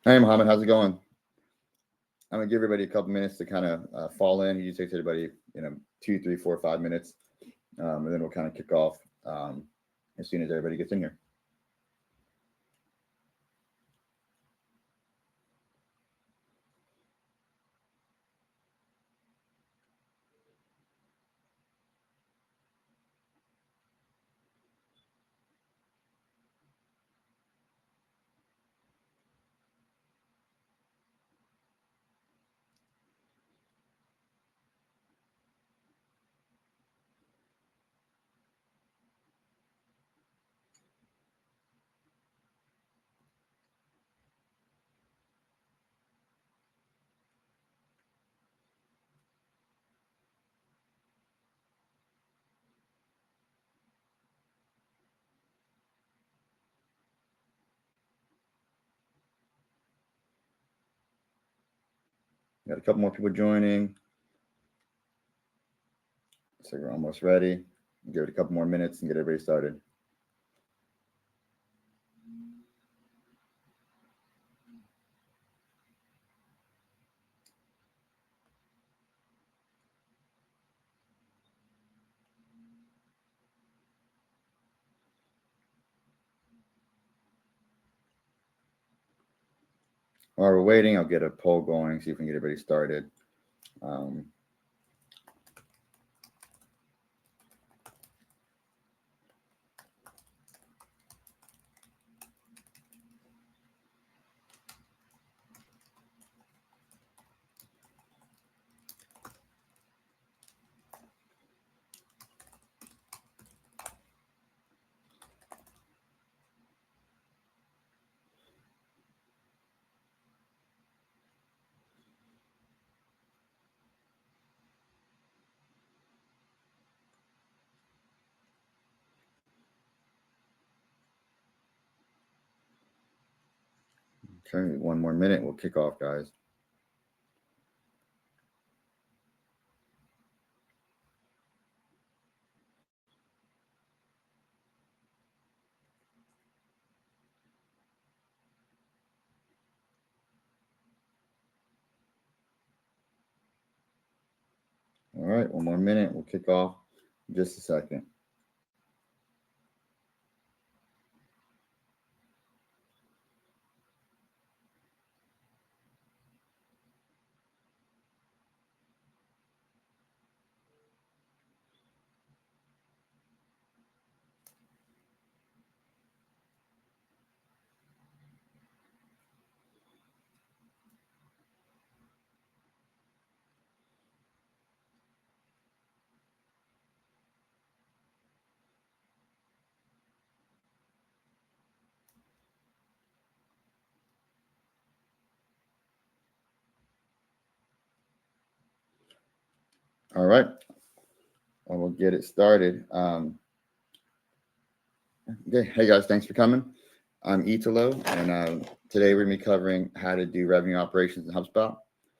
Hey, Mohammed, how's it going? I'm gonna give everybody a couple minutes to kind of fall in. Usually takes everybody, 2, 3, 4, 5 minutes, and then we'll kind of kick off as soon as everybody gets in here. Got a couple more people joining, so we're almost ready. Give it a couple more minutes and get everybody started. While we're waiting, I'll get a poll going, see if we can get everybody started. Okay, one more minute, we'll kick off, guys. All right, one more minute, we'll kick off in just a second. All right, well, we'll get it started. Okay, hey guys, thanks for coming. I'm Italo, and today we're going to be covering how to do revenue operations in HubSpot.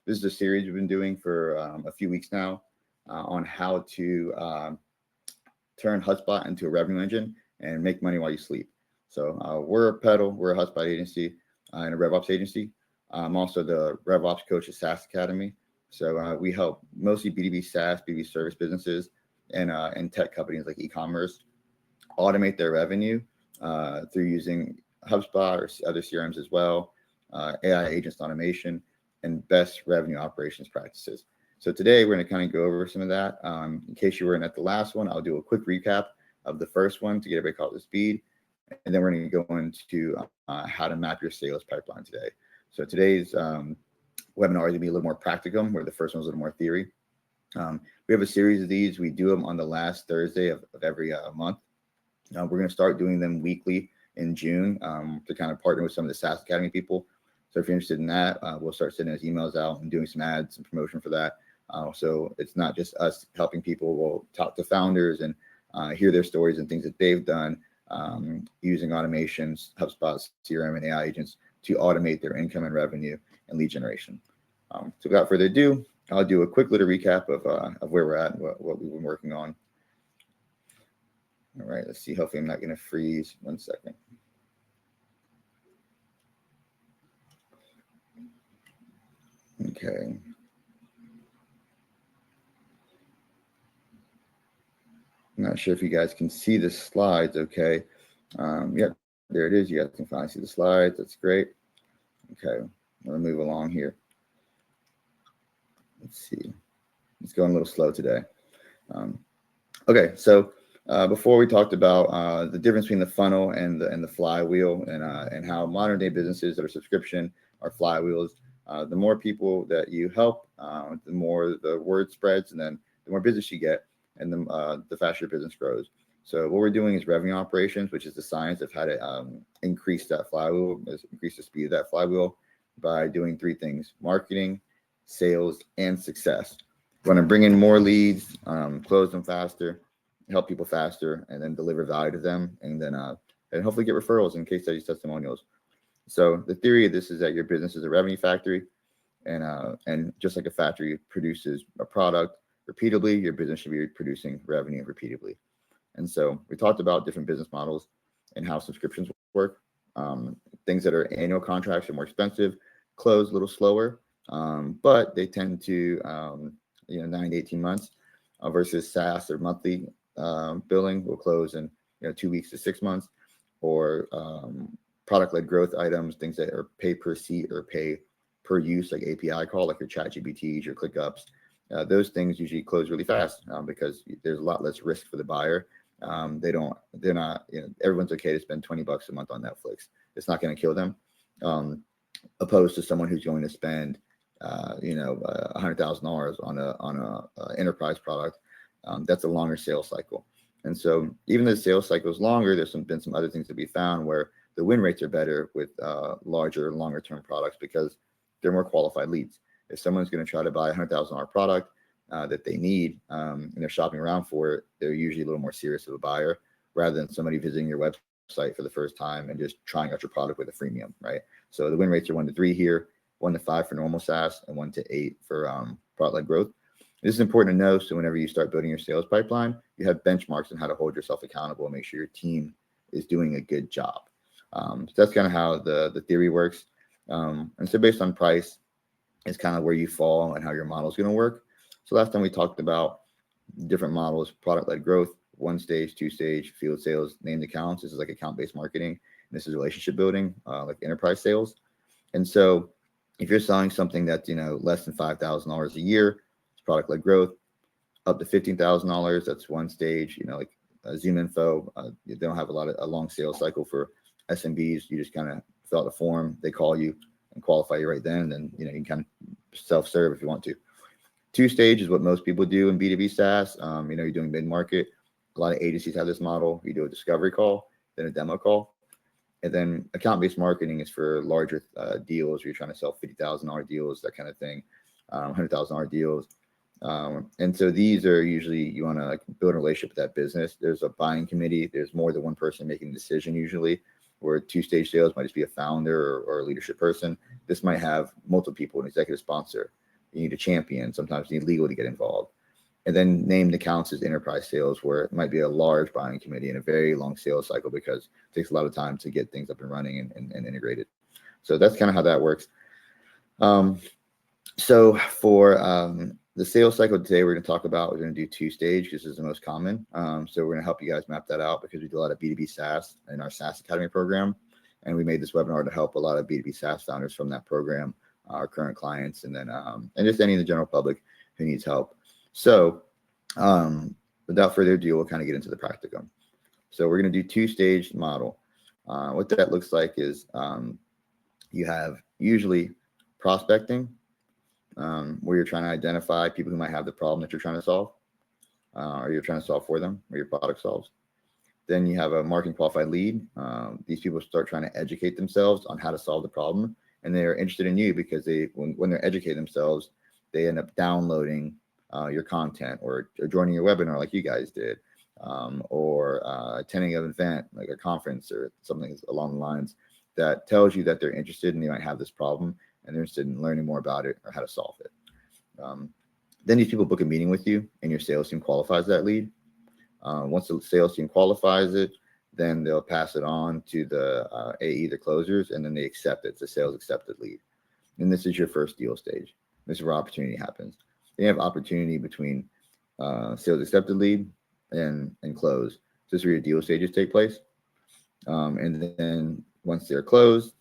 This is a series we've been doing for a few weeks now on how to turn HubSpot into a revenue engine and make money while you sleep. So we're Peddle, we're a HubSpot agency and a RevOps agency. I'm also the RevOps coach at SaaS Academy. So we help mostly B2B SaaS, B2B service businesses, and tech companies like e-commerce automate their revenue through using HubSpot or other CRMs as well, AI agents automation, and best revenue operations practices. So today we're going to kind of go over some of that. In case you weren't at the last one, I'll do a quick recap of the first one to get everybody caught up to speed. And then we're going to go into how to map your sales pipeline today. So today's webinar is going to be a little more practical, where the first one's a little more theory. We have a series of these. We do them on the last Thursday of every month. We're going to start doing them weekly in June to kind of partner with some of the SaaS Academy people. So if you're interested in that, we'll start sending those emails out and doing some ads and promotion for that. So it's not just us helping people. We'll talk to founders and hear their stories and things that they've done using automations, HubSpot, CRM, and AI agents to automate their income and revenue and lead generation. So without further ado, I'll do a quick little recap of where we're at and what we've been working on. All right, let's see. Hopefully I'm not going to freeze. 1 second. Okay. I'm not sure if you guys can see the slides. Okay. Yep, there it is. You guys can finally see the slides. That's great. Okay. I'm going to move along here. Let's see. It's going a little slow today. Okay. So before we talked about the difference between the funnel and the flywheel, and how modern day businesses that are subscription are flywheels. The more people that you help, the more the word spreads, and then the more business you get, and the faster your business grows. So what we're doing is revenue operations, which is the science of how to increase that flywheel, increase the speed of that flywheel by doing three things: marketing, sales, and success. We want to bring in more leads, close them faster, help people faster, and then deliver value to them, and then and hopefully get referrals and case studies, testimonials. So the theory of this is that your business is a revenue factory, and just like a factory produces a product repeatedly, your business should be producing revenue repeatedly. And so we talked about different business models and how subscriptions work. Things that are annual contracts are more expensive, close a little slower, but they tend to 9 to 18 months versus SaaS or monthly billing will close in 2 weeks to 6 months, or product-led growth items, things that are pay per seat or pay per use, like API call, like your ChatGPTs, your ClickUps. Those things usually close really fast because there's a lot less risk for the buyer. They're not, everyone's okay to spend $20 a month on Netflix. It's not going to kill them. Opposed to someone who's going to spend, $100,000 on a enterprise product. That's a longer sales cycle. And so even though the sales cycle is longer, there's been some other things to be found where the win rates are better with larger, longer term products because they're more qualified leads. If someone's going to try to buy a $100,000 product that they need and they're shopping around for it, they're usually a little more serious of a buyer rather than somebody visiting your website for the first time and just trying out your product with a freemium, right? So the win rates are 1 to 3 here, 1 to 5 for normal SaaS, and 1 to 8 for product-led growth. This is important to know. So whenever you start building your sales pipeline, you have benchmarks on how to hold yourself accountable and make sure your team is doing a good job. So that's kind of how the theory works. And so based on price is kind of where you fall and how your model is going to work. So last time we talked about different models: product-led growth, 1 stage, 2 stage, field sales, named accounts. This is like account-based marketing. And this is relationship building, like enterprise sales. And so if you're selling something that's less than $5,000 a year, it's product-led growth. Up to $15,000, that's 1 stage. Like Zoom Info, they don't have a long sales cycle for SMBs. You just kind of fill out a form, they call you and qualify you right then. And then you can kind of self-serve if you want to. 2 stage is what most people do in B2B SaaS. You're doing mid-market. A lot of agencies have this model. You do a discovery call, then a demo call. And then account-based marketing is for larger deals where you're trying to sell $50,000 deals, that kind of thing, $100,000 deals. And so these are usually, you want to build a relationship with that business. There's a buying committee. There's more than one person making the decision usually, where 2-stage sales might just be a founder or a leadership person. This might have multiple people, an executive sponsor. You need a champion. Sometimes you need legal to get involved. And then named accounts is enterprise sales, where it might be a large buying committee and a very long sales cycle because it takes a lot of time to get things up and running and integrated. So that's kind of how that works. So for the sales cycle today, we're going to talk about, we're going to do 2-stage. This is the most common. So we're going to help you guys map that out because we do a lot of B2B SaaS in our SaaS Academy program. And we made this webinar to help a lot of B2B SaaS founders from that program, our current clients, and then and just any of the general public who needs help. So without further ado, we'll kind of get into the practicum. So we're going to do 2-stage model. What that looks like is you have usually prospecting, where you're trying to identify people who might have the problem that you're trying to solve, or you're trying to solve for them, or your product solves. Then you have a marketing qualified lead. These people start trying to educate themselves on how to solve the problem, and they're interested in you because when they're educating themselves, they end up downloading your content or joining your webinar like you guys did, or attending an event like a conference or something along the lines that tells you that they're interested and they might have this problem and they're interested in learning more about it or how to solve it. Then these people book a meeting with you and your sales team qualifies that lead. Once the sales team qualifies it, then they'll pass it on to the AE, the closers, and then they accept it. It's a sales accepted lead. And this is your first deal stage. This is where opportunity happens. They have opportunity between sales accepted lead and close. So this is where your deal stages take place. And then once they're closed,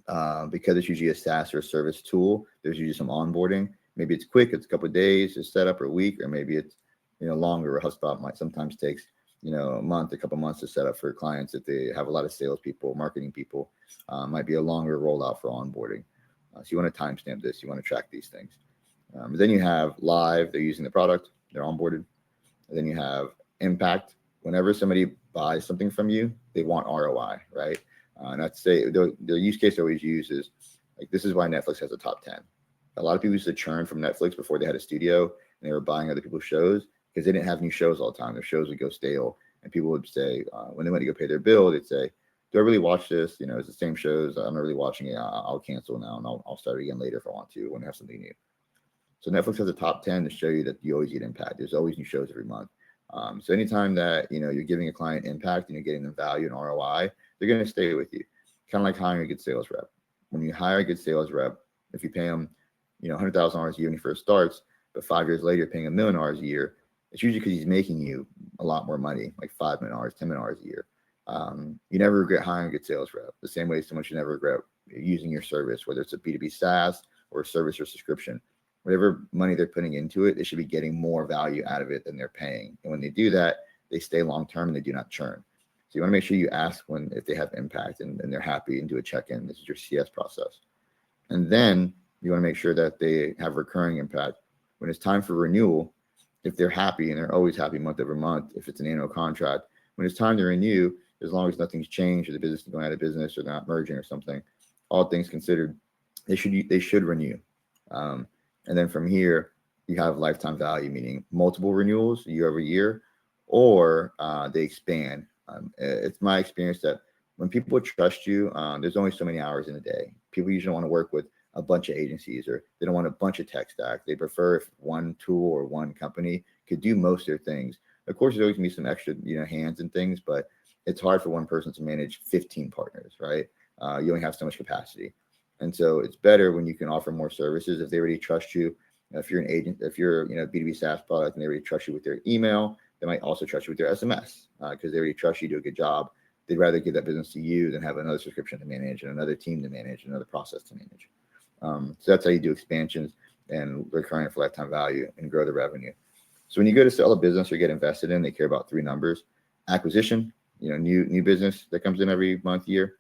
because it's usually a SaaS or a service tool, there's usually some onboarding. Maybe it's quick, it's a couple of days to set up, or a week, or maybe it's longer. Or HubSpot might sometimes takes a month, a couple of months to set up for clients if they have a lot of salespeople, marketing people. Might be a longer rollout for onboarding. So you want to timestamp this. You want to track these things. Then you have live. They're using the product. They're onboarded. And then you have impact. Whenever somebody buys something from you, they want ROI, right? And I'd say the use case I always use is like, this is why Netflix has a top 10. A lot of people used to churn from Netflix before they had a studio and they were buying other people's shows because they didn't have new shows all the time. Their shows would go stale. And people would say, when they went to go pay their bill, they'd say, do I really watch this? It's the same shows. I'm not really watching it. I'll cancel now and I'll start again later if I want to when I have something new. So Netflix has a top 10 to show you that you always get impact. There's always new shows every month. So anytime that, you're giving a client impact and you're getting them value and ROI, they're going to stay with you. Kind of like hiring a good sales rep. When you hire a good sales rep, if you pay them, $100,000 a year when he first starts, but 5 years later, you're paying $1 million a year, it's usually because he's making you a lot more money, like $5 million, $10 million a year. You never regret hiring a good sales rep. The same way someone should never regret using your service, whether it's a B2B SaaS or a service or subscription. Whatever money they're putting into it, they should be getting more value out of it than they're paying. And when they do that, they stay long-term and they do not churn. So you want to make sure you ask if they have impact and they're happy and do a check-in. This is your CS process. And then you want to make sure that they have recurring impact. When it's time for renewal, if they're happy, and they're always happy month over month, if it's an annual contract, when it's time to renew, as long as nothing's changed or the business is going out of business or they're not merging or something, all things considered, they should renew. And then from here, you have lifetime value, meaning multiple renewals year over year, or they expand. It's my experience that when people trust you, there's only so many hours in a day. People usually want to work with a bunch of agencies, or they don't want a bunch of tech stack. They prefer if one tool or one company could do most of their things. Of course, there's always going to be some extra, hands and things, but it's hard for one person to manage 15 partners, right? You only have so much capacity. And so it's better when you can offer more services. If they already trust you, if you're an agent, if you're B2B SaaS product and they already trust you with their email, they might also trust you with their SMS because they already trust you to do a good job. They'd rather give that business to you than have another subscription to manage and another team to manage, another process to manage. So that's how you do expansions and recurring for lifetime value and grow the revenue. So when you go to sell a business or get invested in, they care about three numbers: acquisition, new business that comes in every month, year.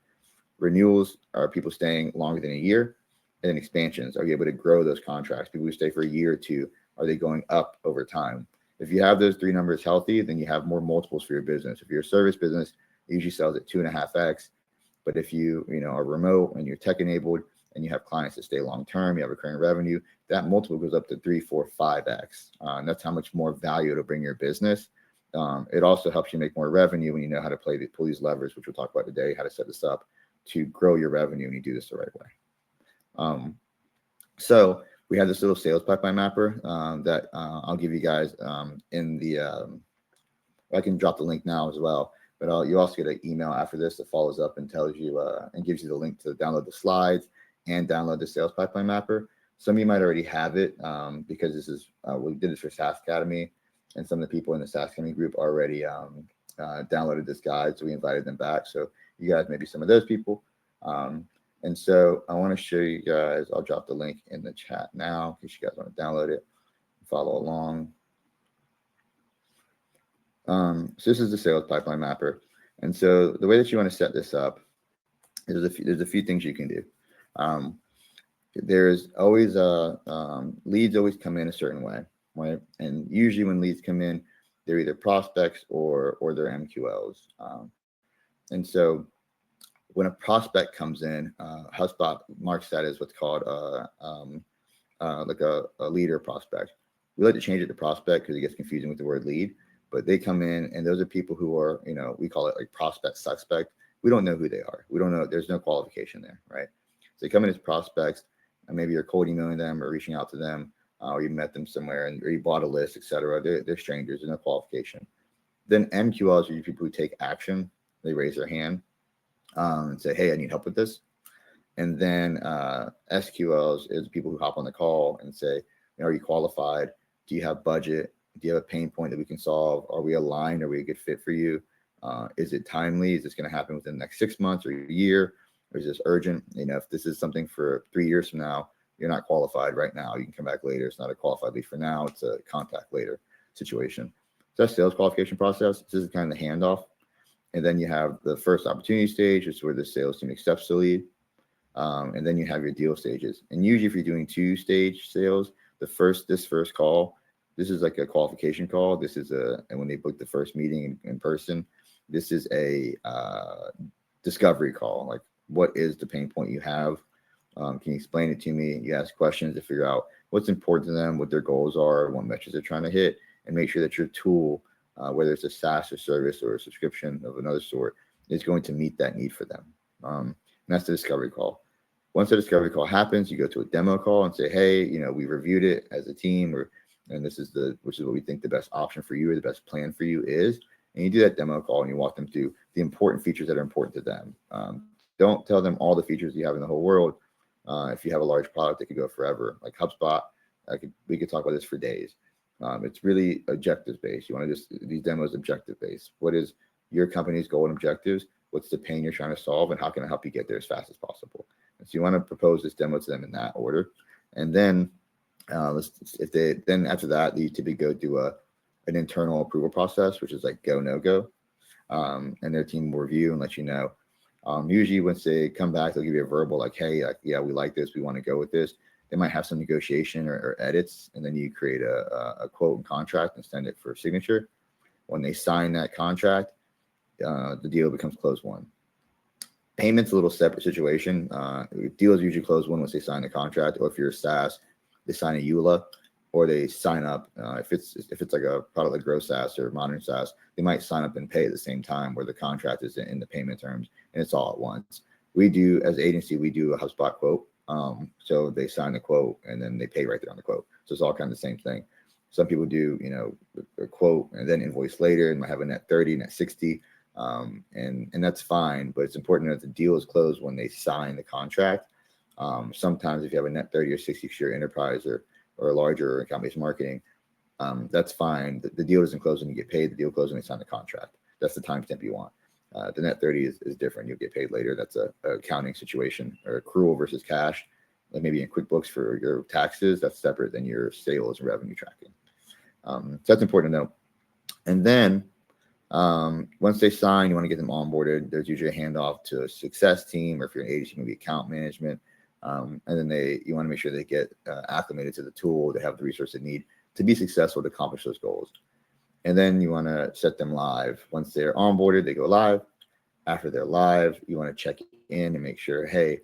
Renewals are people staying longer than a year. And then expansions, are you able to grow those contracts? People who stay for a year or two, are they going up over time? If you have those three numbers healthy, then you have more multiples for your business. If you're a service business, it usually sells at 2.5x. But if you are remote and you're tech enabled and you have clients that stay long term, you have recurring revenue, that multiple goes up to 3, 4, 5x. And that's how much more value it'll bring your business. It also helps you make more revenue when you know how to pull these levers, which we'll talk about today, how to set this up to grow your revenue when you do this the right way. So we have this little sales pipeline mapper that I'll give you guys in the, I can drop the link now as well, but you also get an email after this that follows up and tells you and gives you the link to download the slides and download the sales pipeline mapper. Some of you might already have it because this is, we did this for SaaS Academy, and some of the people in the SaaS Academy group already downloaded this guide, so we invited them back. So you guys may be some of those people. And so I want to show you guys, I'll drop the link in the chat now in case you guys want to download it, follow along. So this is the sales pipeline mapper. And so the way that you want to set this up, there's a few things you can do. There's always leads always come in a certain way, right? And usually when leads come in, they're either prospects or they're MQLs. And so when a prospect comes in, HubSpot marks that as what's called like a lead or prospect. We like to change it to prospect because it gets confusing with the word lead, but they come in and those are people who are, we call it like prospect suspect. We don't know who they are. We don't know. There's no qualification there, right? So they come in as prospects, and maybe you're cold emailing them or reaching out to them, or you met them somewhere or you bought a list, etc. They're strangers. There's no qualification. Then MQLs are people who take action. They raise their hand and say, hey, I need help with this. And then SQLs is people who hop on the call and say, are you qualified? Do you have budget? Do you have a pain point that we can solve? Are we aligned? Are we a good fit for you? Is it timely? Is this going to happen within the next 6 months or a year? Or is this urgent? If this is something for 3 years from now, you're not qualified right now. You can come back later. It's not a qualified lead for now. It's a contact later situation. So that's sales qualification process. This is kind of the handoff. And then you have the first opportunity stage, which is where the sales team accepts the lead. And then you have your deal stages. And usually if you're doing 2-stage sales, this first call, this is like a qualification call. This is and when they book the first meeting in person, this is a discovery call. Like, what is the pain point you have? Can you explain it to me? You ask questions to figure out what's important to them, what their goals are, what metrics they're trying to hit, and make sure that your tool, whether it's a SaaS or service or a subscription of another sort, is going to meet that need for them. And that's the discovery call. Once the discovery call happens, you go to a demo call and say, hey, we reviewed it as a team, and this is which is what we think the best option for you or the best plan for you is. And you do that demo call and you walk them through the important features that are important to them. Don't tell them all the features you have in the whole world. If you have a large product, it could go forever. Like HubSpot, we could talk about this for days. It's really objectives based. You want to these demos objective based. What is your company's goal and objectives? What's the pain you're trying to solve, and how can I help you get there as fast as possible? And so you want to propose this demo to them in that order. And then after that, you typically go through an internal approval process, which is like go, no go. And their team will review and let you know. Usually once they come back, they'll give you a verbal like, hey, yeah, we like this. We want to go with this. They might have some negotiation or edits, and then you create a quote and contract and send it for signature. When they sign that contract, the deal becomes closed won. Payment's a little separate situation. Deals usually close won once they sign the contract, or if you're a SaaS, they sign a EULA, or they sign up. If it's like a product like Growth SaaS or Modern SaaS, they might sign up and pay at the same time, where the contract is in the payment terms, and it's all at once. We do, as an agency, we do a HubSpot quote. So they sign the quote and then they pay right there on the quote. So it's all kind of the same thing. Some people do, a quote and then invoice later and might have a net 30, net 60. And that's fine, but it's important that the deal is closed when they sign the contract. Sometimes if you have a net 30 or 60 for your enterprise or a larger account-based marketing, that's fine. The deal doesn't close when you get paid. The deal closes when they sign the contract. That's the timestamp you want. The net 30 is different. You'll get paid later. That's a accounting situation, or accrual versus cash. Like maybe in QuickBooks for your taxes, that's separate than your sales and revenue tracking. So that's important to know. And then once they sign, you want to get them onboarded. There's usually a handoff to a success team, or if you're an agency, maybe account management. And then you want to make sure they get acclimated to the tool. They have the resources they need to be successful to accomplish those goals. And then you want to set them live. Once they're onboarded, they go live. After they're live, you want to check in and make sure, hey,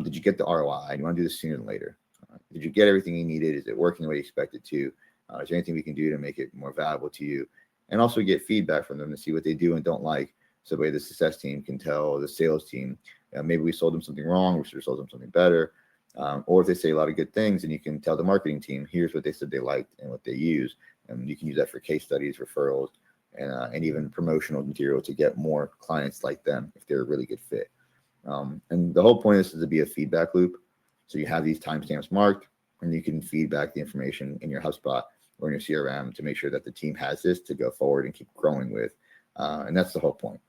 did you get the ROI? You want to do this sooner than later. Did you get everything you needed? Is it working the way you expected to? Is there anything we can do to make it more valuable to you? And also get feedback from them to see what they do and don't like. So the way the success team can tell the sales team, maybe we sold them something wrong, we should have sold them something better. Or if they say a lot of good things, and you can tell the marketing team, here's what they said they liked and what they use. And you can use that for case studies, referrals, and even promotional material to get more clients like them if they're a really good fit. And the whole point of this is to be a feedback loop. So you have these timestamps marked, and you can feedback the information in your HubSpot or in your CRM to make sure that the team has this to go forward and keep growing with. And that's the whole point.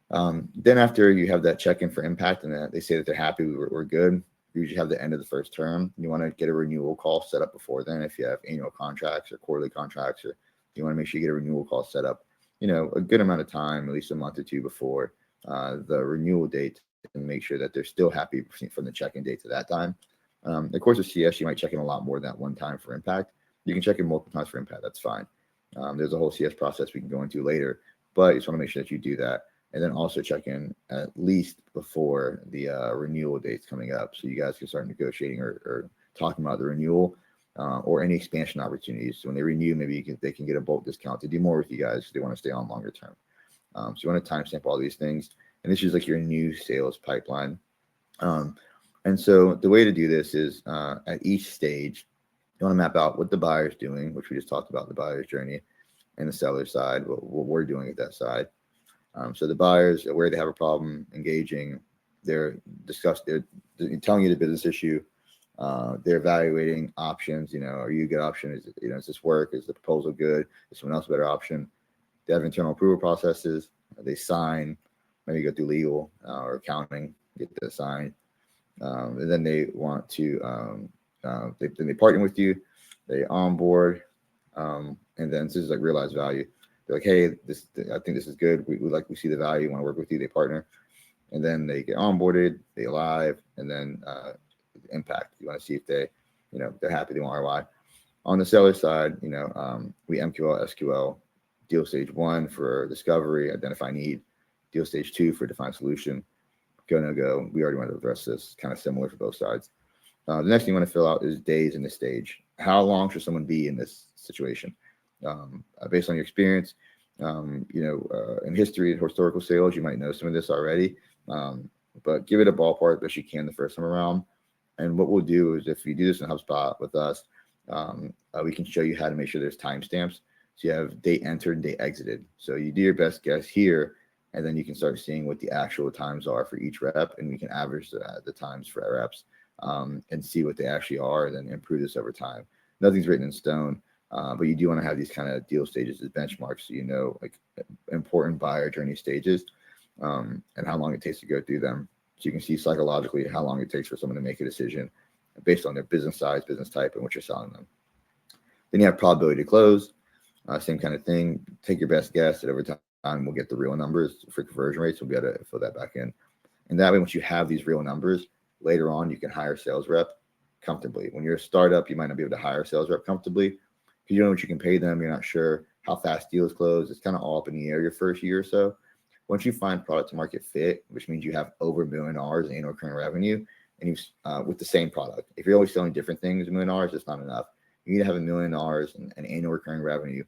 Then after you have that check-in for impact and that they say that they're happy, we're good, you usually have the end of the first term. You want to get a renewal call set up before then if you have annual contracts or quarterly contracts, or you want to make sure you get a renewal call set up, a good amount of time, at least a month or two before the renewal date, and make sure that they're still happy from the check-in date to that time. Of course, with CS, you might check in a lot more than that one time for impact. You can check in multiple times for impact. That's fine. There's a whole CS process we can go into later, but you just want to make sure that you do that. And then also check in at least before the renewal date's coming up, so you guys can start negotiating or talking about the renewal or any expansion opportunities. So when they renew, maybe they can get a bulk discount to do more with you guys if they want to stay on longer term. So you want to timestamp all these things. And this is like your new sales pipeline. And so the way to do this is at each stage, you want to map out what the buyer's doing, which we just talked about, the buyer's journey, and the seller side, what we're doing at that side. So the buyers, where they have a problem engaging, they're telling you the business issue. They're evaluating options. Are you a good option? Does this work? Is the proposal good? Is someone else a better option? They have internal approval processes. They sign, maybe go through legal or accounting, get this signed. And then they want to, they partner with you, they onboard, and then this is like realized value. They're like, hey, I think this is good. We see the value, want to work with you. They partner, and then they get onboarded, they live, and then impact. You want to see if they, they're happy, they want ROI. On the seller side, we MQL, SQL, deal stage 1 for discovery, identify need, deal stage 2 for define solution, go, no go. We already went over the rest of this, kind of similar for both sides. The next thing you want to fill out is days in this stage. How long should someone be in this situation? Based on your experience, in history and historical sales, you might know some of this already, but give it a ballpark best you can the first time around. And what we'll do is if you do this in HubSpot with us, we can show you how to make sure there's timestamps. So you have date entered and date exited. So you do your best guess here, and then you can start seeing what the actual times are for each rep, and we can average the times for reps and see what they actually are, and then improve this over time. Nothing's written in stone, but you do want to have these kind of deal stages as benchmarks, so like important buyer journey stages and how long it takes to go through them. So you can see psychologically how long it takes for someone to make a decision based on their business size, business type, and what you're selling them. Then you have probability to close, same kind of thing. Take your best guess, and over time we'll get the real numbers for conversion rates. We'll be able to fill that back in. And that way, once you have these real numbers, later on you can hire a sales rep comfortably. When you're a startup, you might not be able to hire a sales rep comfortably because you don't know what you can pay them. You're not sure how fast deals close. It's kind of all up in the air your first year or so. Once you find product to market fit, which means you have over $1 million in annual recurring revenue, and you with the same product. If you're always selling different things, $1 million, it's not enough. You need to have $1 million in annual recurring revenue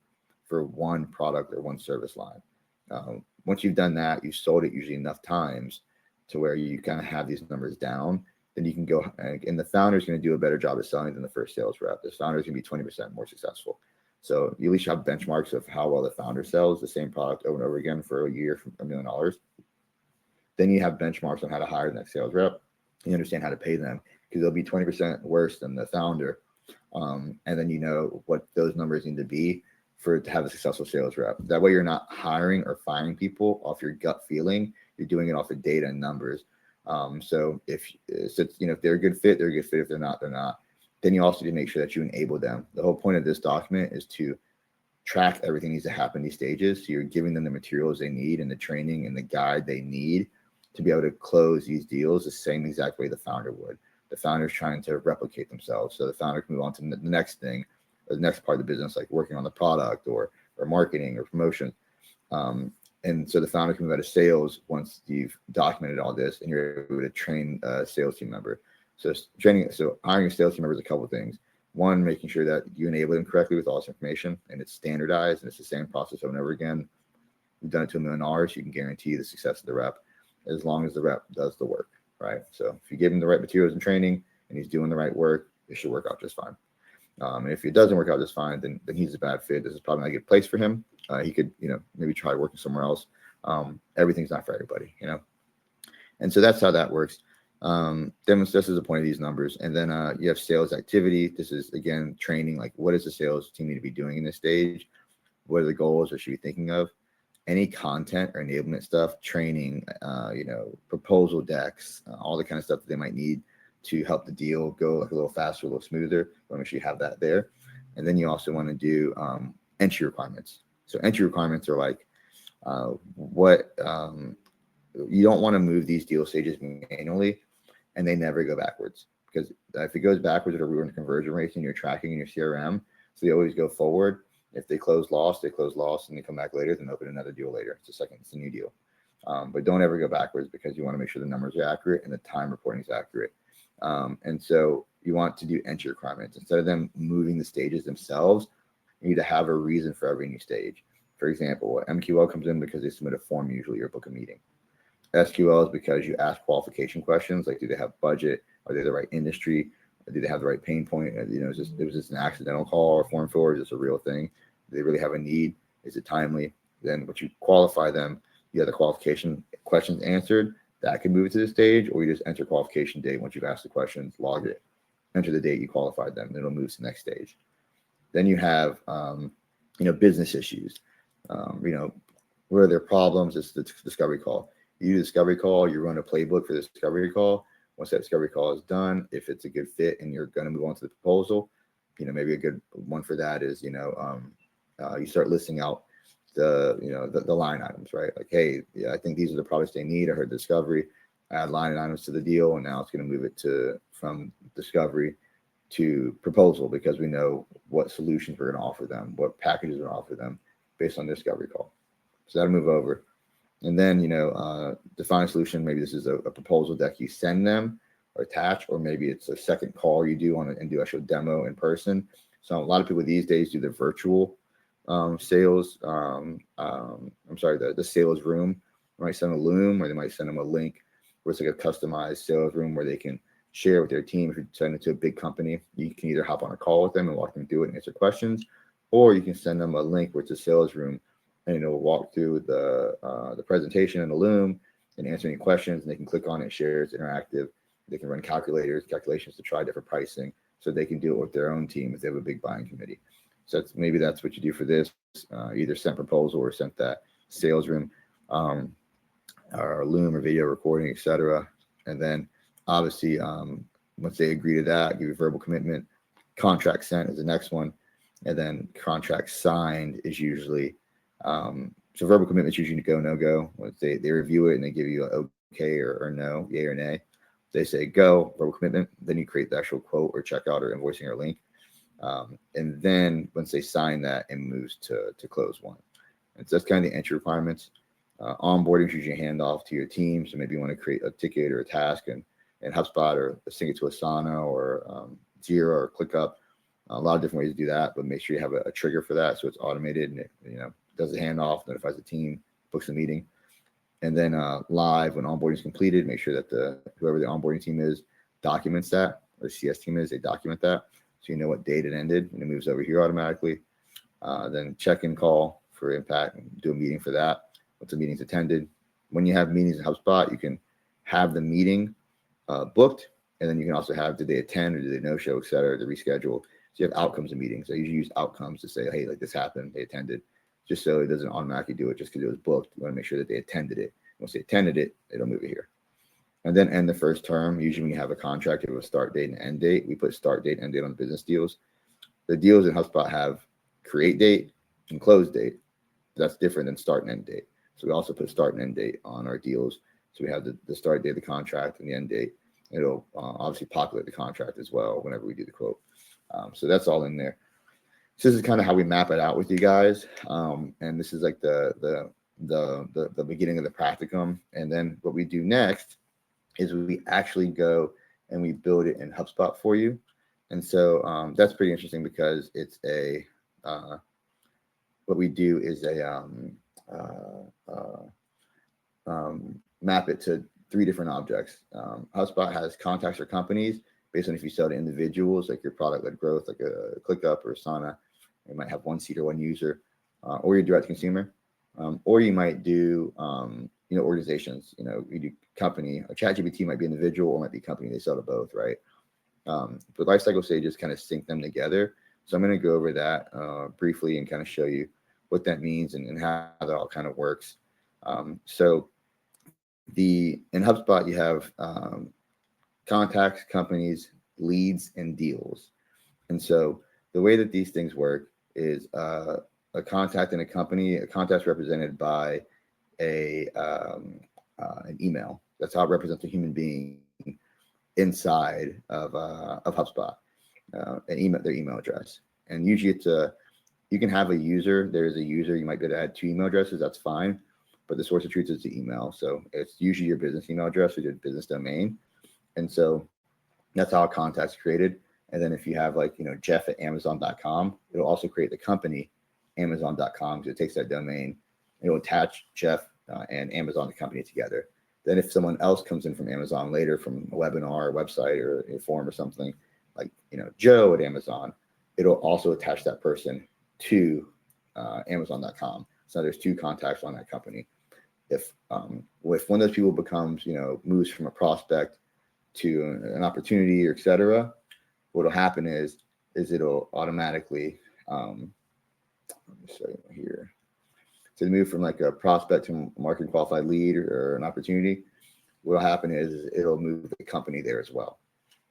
for one product or one service line. Once you've done that, you've sold it usually enough times to where you kind of have these numbers down, then you can go, and the founder is going to do a better job of selling than the first sales rep. The founder is going to be 20% more successful. So you at least have benchmarks of how well the founder sells the same product over and over again for a year for $1 million. Then you have benchmarks on how to hire the next sales rep. You understand how to pay them because they'll be 20% worse than the founder. And then you know what those numbers need to be to have a successful sales rep. That way you're not hiring or firing people off your gut feeling. You're doing it off of data and numbers. So if they're a good fit, they're a good fit. If they're not, they're not. Then you also need to make sure that you enable them. The whole point of this document is to track everything needs to happen in these stages. So you're giving them the materials they need and the training and the guide they need to be able to close these deals the same exact way the founder would. The founder is trying to replicate themselves. So the founder can move on to the next thing or the next part of the business, like working on the product or marketing or promotion. And so the founder can move out of sales once you've documented all this and you're able to train a sales team member. So hiring a sales team member is a couple of things. One, making sure that you enable them correctly with all this information and it's standardized and it's the same process over and over again. You've done it to $1 million, you can guarantee the success of the rep as long as the rep does the work, right? So if you give him the right materials and training and he's doing the right work, it should work out just fine. And if it doesn't work out just fine, then he's a bad fit. This is probably not a good place for him. He could, maybe try working somewhere else. Everything's not for everybody, And so that's how that works. Then this is the point of these numbers. And then you have sales activity. This is, again, training. Like, what does the sales team need to be doing in this stage? What are the goals or should be thinking of? Any content or enablement stuff, training, proposal decks, all the kind of stuff that they might need to help the deal go like a little faster, a little smoother. Make sure you have that there. And then you also want to do entry requirements. So entry requirements are like you don't want to move these deal stages manually and they never go backwards, because if it goes backwards, it'll ruin conversion rates and you're tracking in your CRM. So they always go forward. If they close loss, they close loss and they come back later, then open another deal later. It's a new deal. But don't ever go backwards because you want to make sure the numbers are accurate and the time reporting is accurate. And so you want to do entry requirements. Instead of them moving the stages themselves, you need to have a reason for every new stage. For example, MQL comes in because they submit a form usually or book a meeting. SQL is because you ask qualification questions like, do they have budget? Are they the right industry? Do they have the right pain point? Is this an accidental call or form fill, or is this a real thing? Do they really have a need? Is it timely? Then once you qualify them, you have the qualification questions answered. that can move it to the stage, or you just enter qualification date once you've asked the questions, log it, enter the date you qualified them, and it'll move to the next stage. Then you have, business issues. What are their problems? It's the discovery call. You do the discovery call, you run a playbook for the discovery call. Once that discovery call is done, if it's a good fit and you're going to move on to the proposal, maybe a good one for that is, you start listing out the line items, right? Like, hey, I think these are the products they need. I heard discovery, add line items to the deal, and now it's going to move it from discovery to proposal, because we know what solutions we're going to offer them, what packages we're going to offer them based on the discovery call. So that'll move over. And then, define a solution. Maybe this is a proposal deck you send them or attach, or maybe it's a second call you do and do actual demo in person. So a lot of people these days do the virtual sales. The sales room. They might send a Loom, or they might send them a link where it's like a customized sales room where they can share with their team. If you send it to a big company, you can either hop on a call with them and walk them through it and answer questions, or you can send them a link where it's a sales room, and it'll walk through the presentation in the Loom and answer any questions, and they can click on it, share, it's interactive. They can run calculations to try different pricing, so they can do it with their own team if they have a big buying committee. So maybe that's what you do for this. Either sent proposal or sent that sales room, or Loom or video recording, etc. And then obviously, once they agree to that, give you verbal commitment. Contract sent is the next one, and then contract signed is usually so verbal commitment is usually go, no go. Once they review it and they give you an okay or no, yay or nay. They say go, verbal commitment, then you create the actual quote or checkout or invoicing or link. And then once they sign that, it moves to close one. And so that's kind of the entry requirements. Onboarding is usually a handoff to your team. So maybe you want to create a ticket or a task and HubSpot, or sync it to Asana or Jira or ClickUp. A lot of different ways to do that, but make sure you have a trigger for that so it's automated and it does the handoff, notifies the team, books a meeting. And then live, when onboarding is completed, make sure that whoever the onboarding team is documents that, or the CS team is, they document that, so you know what date it ended, and it moves over here automatically. Then check-in call for impact, and do a meeting for that once the meeting's attended. When you have meetings in HubSpot, you can have the meeting booked, and then you can also have, did they attend or did they no-show, et cetera, to reschedule. So you have outcomes of meetings. I usually use outcomes to say, hey, like this happened, they attended, just so it doesn't automatically do it just because it was booked. You want to make sure that they attended it. Once they attended it, it'll move it here. And then end the first term. Usually when you have a contract, you have a start date and end date. We put start date and end date on business deals. The deals in HubSpot have create date and close date. That's different than start and end date. So we also put start and end date on our deals. So we have the start date of the contract and the end date. It'll obviously populate the contract as well whenever we do the quote. So that's all in there. So this is kind of how we map it out with you guys. And this is like the beginning of the practicum. And then what we do next is we actually go and we build it in HubSpot for you. And so that's pretty interesting, because it's what we do is map it to 3 different objects. HubSpot has contacts or companies based on if you sell to individuals, like your product-led growth, like a ClickUp or Asana. You might have 1 seat or 1 user, or your direct consumer, or you might do, organizations. You do company. A ChatGPT might be individual or might be company. They sell to both, right? But Lifecycle Stages kind of sync them together. So I'm going to go over that briefly and kind of show you what that means and how that all kind of works. So in HubSpot, you have contacts, companies, leads, and deals. And so the way that these things work is a contact in a company. A contact is represented by an email. That's how it represents a human being inside of HubSpot. Their email address. And usually you can have a user. There's a user. You might be able to add 2 email addresses. That's fine. But the source of truth is the email. So it's usually your business email address or your business domain. And so that's how a contact's created. And then if you have Jeff at Amazon.com, it'll also create the company Amazon.com, because it takes that domain. It'll attach Jeff and Amazon, the company, together. Then if someone else comes in from Amazon later, from a webinar, or website, or a forum or something, like Joe at Amazon, it'll also attach that person to Amazon.com. So there's 2 contacts on that company. if one of those people becomes, moves from a prospect to an opportunity, or et cetera, what'll happen is it'll automatically, let me show you here. So to move from like a prospect to a marketing qualified lead or an opportunity, what'll happen is it'll move the company there as well.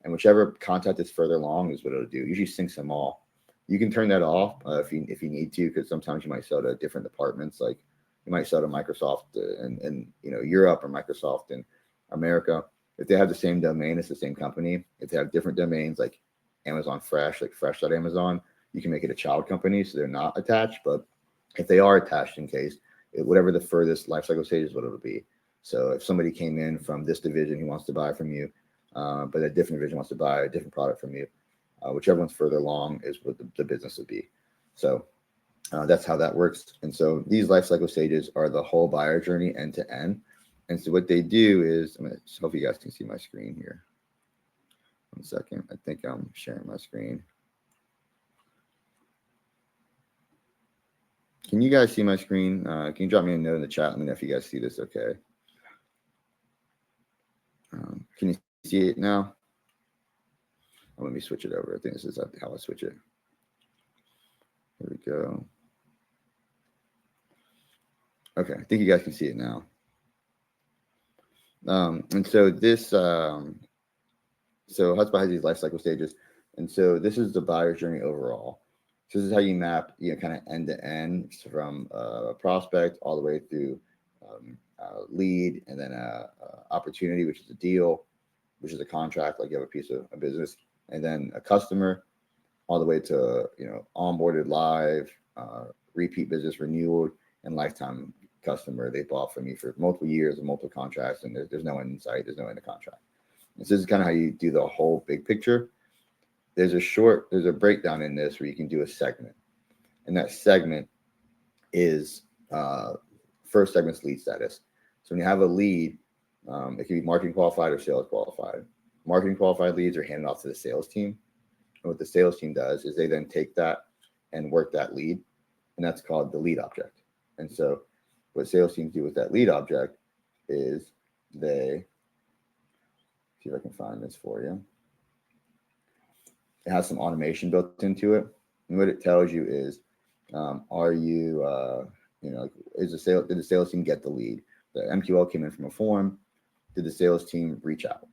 And whichever contact is further along is what it'll do. Usually syncs them all. You can turn that off if you need to, because sometimes you might sell to different departments. Like you might sell to Microsoft in Europe, or Microsoft in America. If they have the same domain, it's the same company. If they have different domains, like Amazon Fresh, like fresh.amazon, you can make it a child company, so they're not attached. But if they are attached, in case, whatever the furthest lifecycle stage is, what it'll be. So if somebody came in from this division who wants to buy from you, but a different division wants to buy a different product from you, whichever one's further along is what the business would be. So that's how that works. And so these lifecycle stages are the whole buyer journey end to end. And so what they do is, I'm going to hope you guys can see my screen here. 1 second. I think I'm sharing my screen. Can you guys see my screen? Can you drop me a note in the chat? Let me know if you guys see this okay. Can you see it now? Oh, let me switch it over. I think this is how I switch it. Here we go. Okay, I think you guys can see it now. And so this, so HubSpot has these life cycle stages. And so this is the buyer journey overall. So this is how you map, kind of end to end, from a prospect all the way through lead, and then opportunity, which is a deal, which is a contract, like you have a piece of a business, and then a customer, all the way to onboarded live, repeat business renewal, and lifetime customer. They bought from you for multiple years and multiple contracts, and there's no end in sight, there's no end of contract. And so this is kind of how you do the whole big picture. There's a breakdown in this where you can do a segment, and that segment is first segment's lead status. So when you have a lead, it can be marketing qualified or sales qualified. Marketing qualified leads are handed off to the sales team. And what the sales team does is they then take that and work that lead, and that's called the lead object. And so what sales teams do with that lead object is they, see if I can find this for you. It has some automation built into it. And what it tells you is, are you, did the sales team get the lead? The MQL came in from a form. Did the sales team reach out?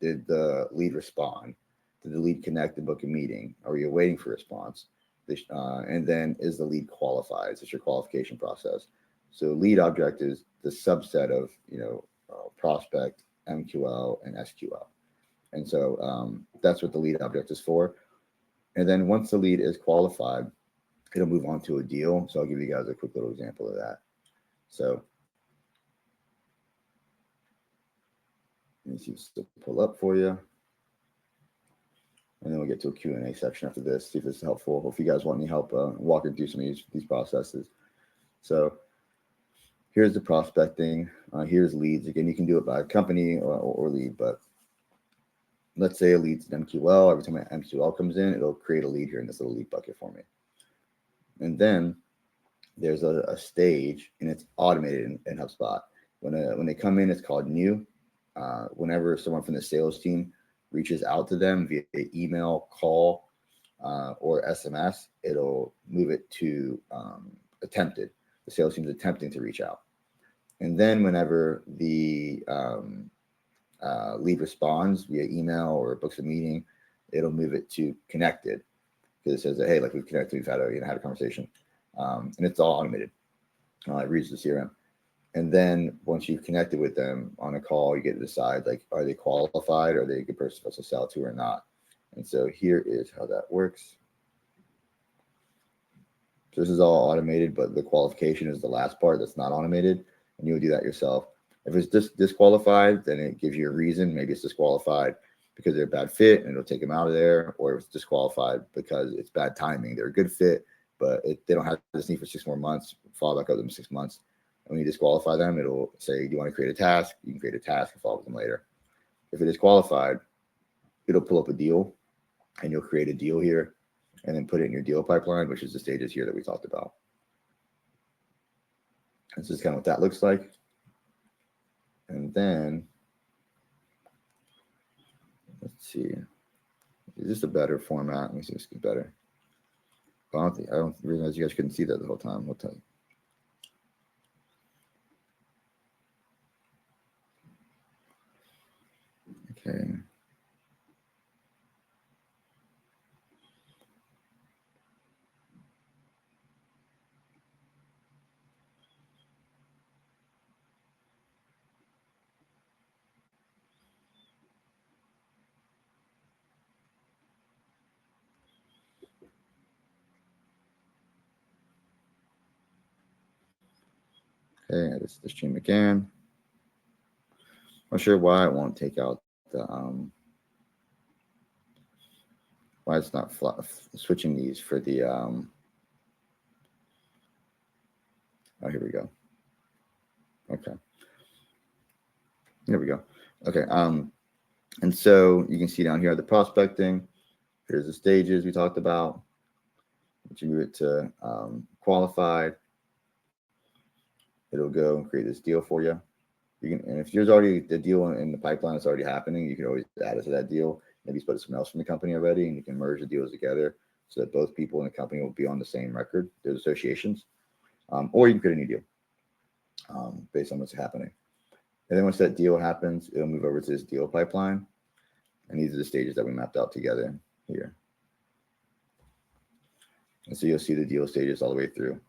Did the lead respond? Did the lead connect and book a meeting? Are you waiting for a response? And then, is the lead qualified? It's your qualification process. So lead object is the subset of, prospect, MQL, and SQL. And so that's what the lead object is for. And then once the lead is qualified, it'll move on to a deal. So I'll give you guys a quick little example of that. So let me see if it's pull up for you. And then we'll get to a Q&A section after this, see if this is helpful. If you guys want any help walking through some of these processes. So here's the prospecting. Here's leads. Again, you can do it by company or lead, but let's say a lead's an MQL. Every time an MQL comes in, it'll create a lead here in this little lead bucket for me. And then there's a stage, and it's automated in HubSpot. When they come in, it's called new. Whenever someone from the sales team reaches out to them via email, call, or SMS, it'll move it to attempted. The sales team's attempting to reach out. And then whenever the lead responds via email or books a meeting, it'll move it to connected, because it says that, hey, like, we've connected, we've had a conversation, and it's all automated. It reads the CRM. And then once you've connected with them on a call, you get to decide, like, are they qualified? Are they a good person for us to sell to or not? And so here is how that works. So this is all automated, but the qualification is the last part that's not automated, and you'll do that yourself. If it's disqualified, then it gives you a reason. Maybe it's disqualified because they're a bad fit and it'll take them out of there, or if it's disqualified because it's bad timing. They're a good fit, but they don't have this need for 6 more months. Follow back up with them in 6 months. And when you disqualify them, it'll say, do you want to create a task? You can create a task and follow up with them later. If it is qualified, it'll pull up a deal, and you'll create a deal here and then put it in your deal pipeline, which is the stages here that we talked about. This is kind of what that looks like. And then, let's see, is this a better format? Let me see if this is better. I don't realize you guys couldn't see that the whole time. I'll tell you. Okay. Okay, this is the stream again. Not sure why it won't take out the why it's not switching these for the oh, here we go. Okay, here we go. Okay, and so you can see down here the prospecting. Here's the stages we talked about. Once you move it to qualified, it'll go and create this deal for you. You can, and if there's already the deal in the pipeline that's already happening, you can always add it to that deal. Maybe put someone else from the company already, and you can merge the deals together so that both people in the company will be on the same record. There's associations, or you can create a new deal based on what's happening. And then once that deal happens, it'll move over to this deal pipeline, and these are the stages that we mapped out together here. And so you'll see the deal stages all the way through.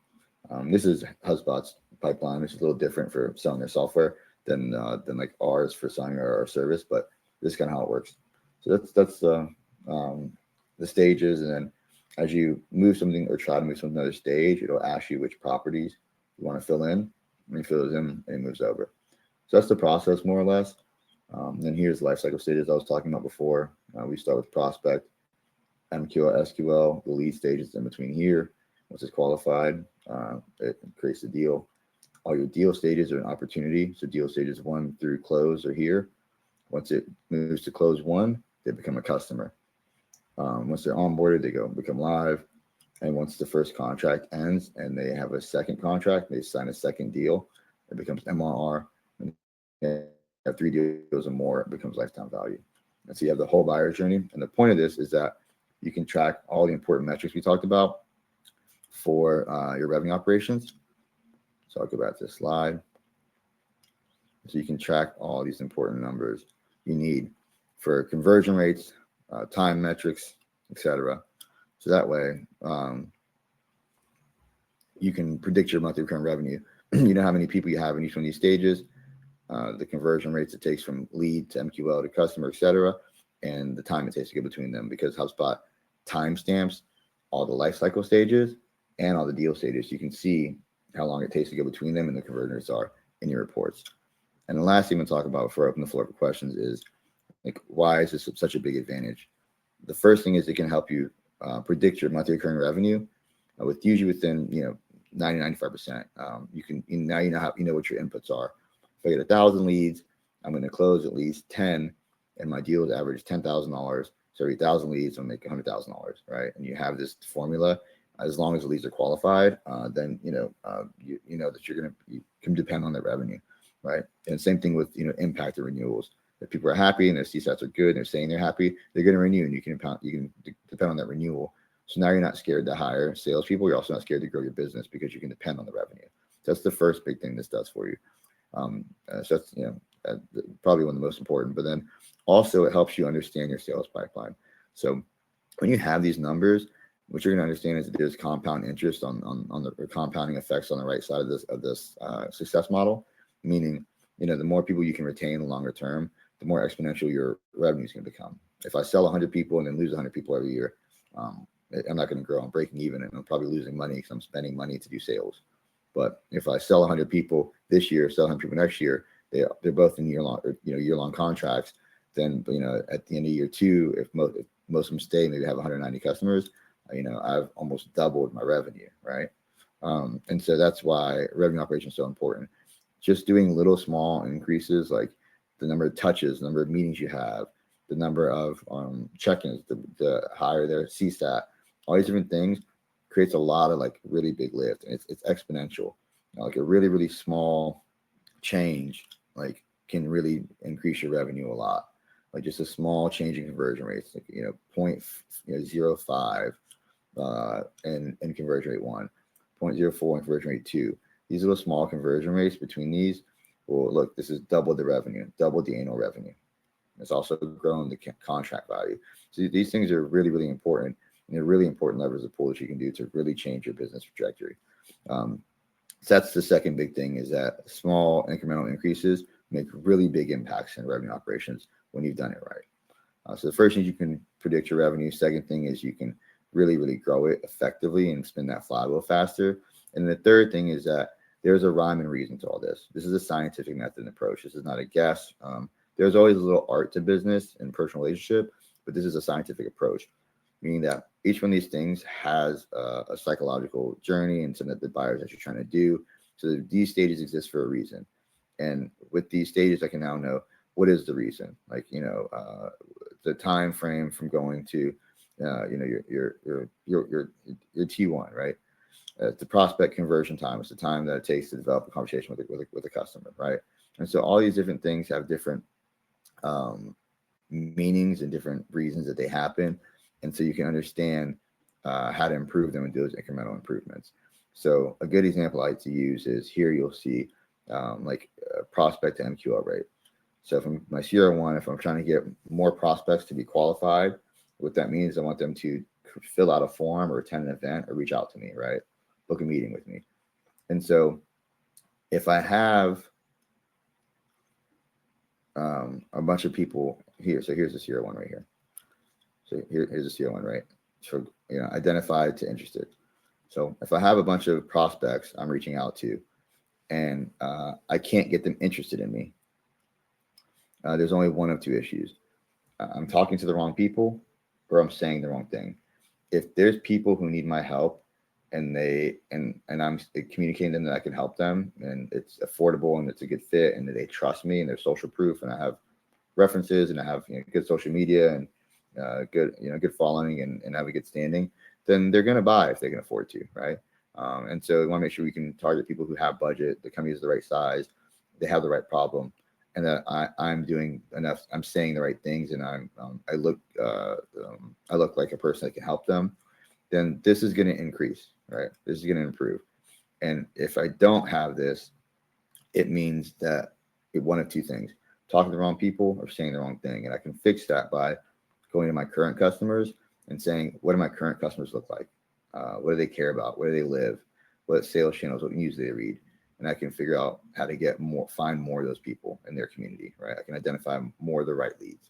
This is HubSpot's pipeline, which is a little different for selling their software than like ours for selling our service, but this is kind of how it works. So that's the stages, and then as you move something or try to move something to another stage, it'll ask you which properties you want to fill in. When you fill those in, it moves over. So that's the process more or less. Then here's the lifecycle stages I was talking about before. We start with prospect, MQL, SQL, the lead stages in between here. Once it's qualified, it creates the deal. All your deal stages are an opportunity. So deal stages 1 through close are here. Once it moves to close 1, they become a customer. Once they're onboarded, they become live. And once the first contract ends and they have a second contract, they sign a second deal, it becomes MRR. And they have 3 deals or more, it becomes lifetime value. And so you have the whole buyer journey. And the point of this is that you can track all the important metrics we talked about for your revenue operations. So I'll go back to the slide. So you can track all these important numbers you need for conversion rates, time metrics, etc. So that way you can predict your monthly recurring revenue. You know how many people you have in each one of these stages, the conversion rates it takes from lead to MQL to customer, etc., and the time it takes to get between them, because HubSpot timestamps all the life cycle stages and all the deal stages. You can see how long it takes to go between them and the conversion rates are in your reports. And the last thing we'll talk about before I open the floor for questions is, like, why is this such a big advantage? The first thing is it can help you predict your monthly recurring revenue with usually within 90-95%. You can now you know what your inputs are. If I get 1,000 leads, I'm going to close at least 10, and my deals average $10,000. So every 1,000 leads, I'll make $100,000, right? And you have this formula. As long as the leads are qualified, then you know that you can depend on the revenue, right? And same thing with impact and renewals. If people are happy and their CSATs are good and they're saying they're happy, they're going to renew, and you can depend on that renewal. So now you're not scared to hire salespeople. You're also not scared to grow your business because you can depend on the revenue. So that's the first big thing this does for you. So that's probably one of the most important. But then also it helps you understand your sales pipeline. So when you have these numbers, what you're going to understand is that there's compound interest on the compounding effects on the right side of this success model. Meaning, the more people you can retain in the longer term, the more exponential your revenue is going to become. If I sell 100 people and then lose 100 people every year, I'm not going to grow. I'm breaking even, and I'm probably losing money because I'm spending money to do sales. But if I sell 100 people this year, sell 100 people next year, they're both in year-long contracts. Then at the end of year 2, if most of them stay, maybe have 190 customers. I've almost doubled my revenue, right? And so that's why revenue operation is so important. Just doing little small increases, like the number of touches, the number of meetings you have, the number of check-ins, the higher their CSAT, all these different things creates a lot of like really big lift, and it's exponential. Like a really, really small change, like can really increase your revenue a lot. Like just a small change in conversion rates, like, point 0.05 in conversion rate 1, 0.04 in conversion rate 2. These little small conversion rates between these, well, look, this is double the revenue, double the annual revenue. It's also grown the contract value. So these things are really, really important. And they're really important levers of pull that you can do to really change your business trajectory. So that's the second big thing, is that small incremental increases make really big impacts in revenue operations when you've done it right. So the first thing is you can predict your revenue. Second thing is you can really, really grow it effectively and spin that flywheel faster. And the third thing is that there's a rhyme and reason to all this. This is a scientific method and approach. This is not a guess. There's always a little art to business and personal relationship, but this is a scientific approach, meaning that each one of these things has a psychological journey and some of the buyers that you're trying to do. So these stages exist for a reason. And with these stages, I can now know what is the reason. Like, the time frame from going to, your T1, right? The prospect conversion time. It's the time that it takes to develop a conversation with a customer, right? And so all these different things have different meanings and different reasons that they happen. And so you can understand how to improve them and do those incremental improvements. So a good example I like to use is here you'll see prospect to MQL rate. So from my CR1, if I'm trying to get more prospects to be qualified, what that means, I want them to fill out a form or attend an event or reach out to me, right? Book a meeting with me. And so if I have a bunch of people here, so here's the CR1 right here. So here's the CR1, right? So, identified to interested. So if I have a bunch of prospects I'm reaching out to, and I can't get them interested in me, there's only one of two issues. I'm talking to the wrong people, or I'm saying the wrong thing. If there's people who need my help, and I'm communicating to them that I can help them, and it's affordable and it's a good fit, and they trust me, and there's social proof, and I have references, and I have good social media and good following, and have a good standing, then they're going to buy if they can afford to, right? And so we want to make sure we can target people who have budget, the company is the right size, they have the right problem, and that I'm doing enough, I'm saying the right things, and I look like a person that can help them. Then this is going to increase, right? This is going to improve. And if I don't have this, it means that one of two things: talking to the wrong people or saying the wrong thing. And I can fix that by going to my current customers and saying, what do my current customers look like? What do they care about? Where do they live? What sales channels, what news do they read? And I can figure out how to find more of those people in their community, right? I can identify more of the right leads.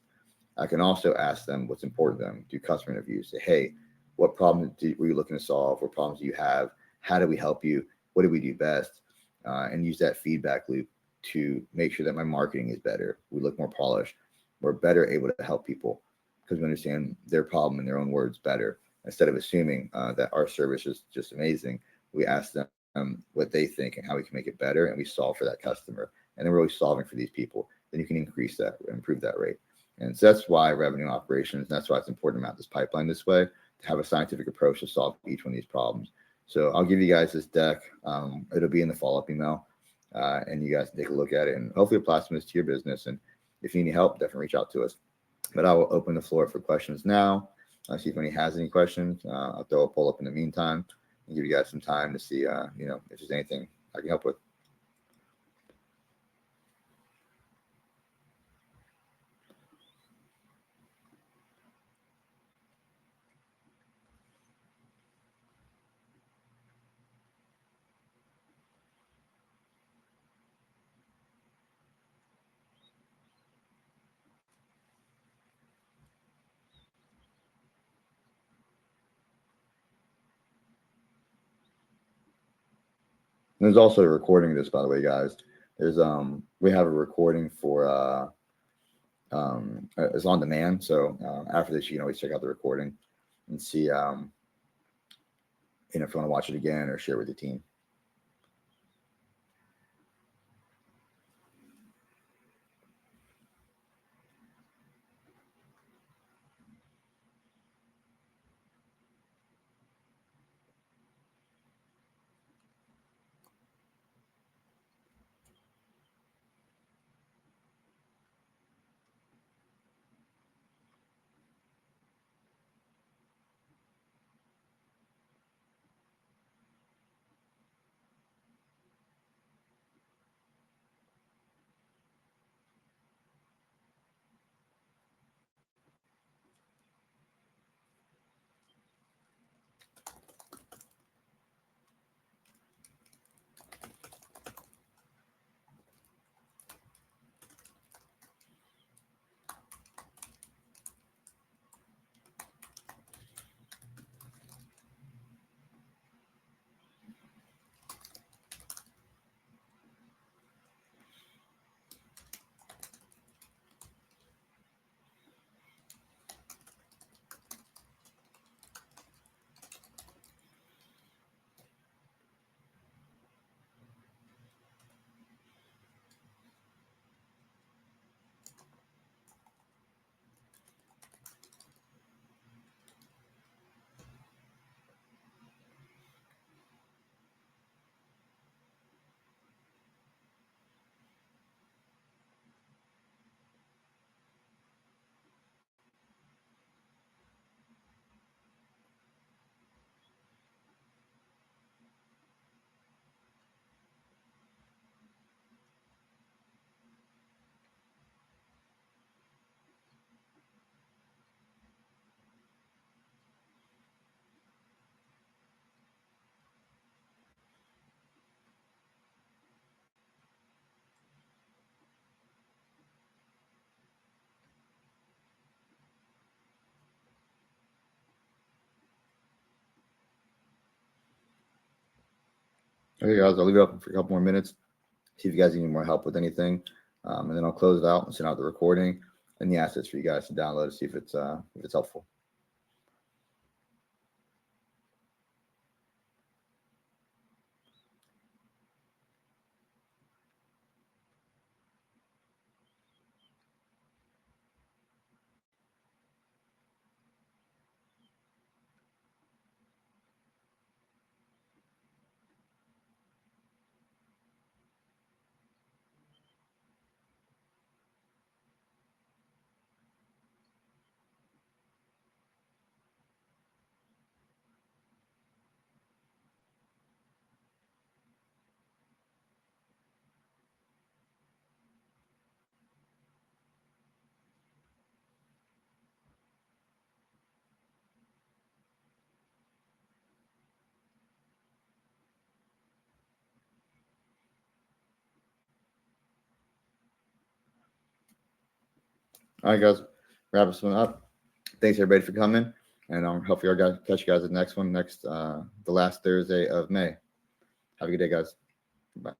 I can also ask them what's important to them, do customer interviews, say, hey, what problem were you looking to solve? What problems do you have? How do we help you? What do we do best? And use that feedback loop to make sure that my marketing is better. We look more polished. We're better able to help people because we understand their problem in their own words better. Instead of assuming that our service is just amazing, we ask them what they think and how we can make it better, and we solve for that customer. And then we're really solving for these people. Then you can increase that, improve that rate. And so that's why revenue operations, and that's why it's important to map this pipeline this way, to have a scientific approach to solve each one of these problems. So I'll give you guys this deck. It'll be in the follow-up email, and you guys can take a look at it and hopefully apply some of this to your business. And if you need help, definitely reach out to us. But I will open the floor for questions now. I'll see if anybody has any questions. I'll throw a poll up in the meantime and give you guys some time to see, if there's anything I can help with. And there's also a recording of this, by the way, guys. There's we have a recording for it's on demand. So after this, you can always check out the recording and see if you want to watch it again or share with the team. Okay, guys, I'll leave it open for a couple more minutes. See if you guys need more help with anything, and then I'll close it out and send out the recording and the assets for you guys to download to see if it's helpful. All right, guys, wrap this one up. Thanks everybody for coming, and hopefully I'll catch you guys at the next one, the last Thursday of May. Have a good day, guys. Bye.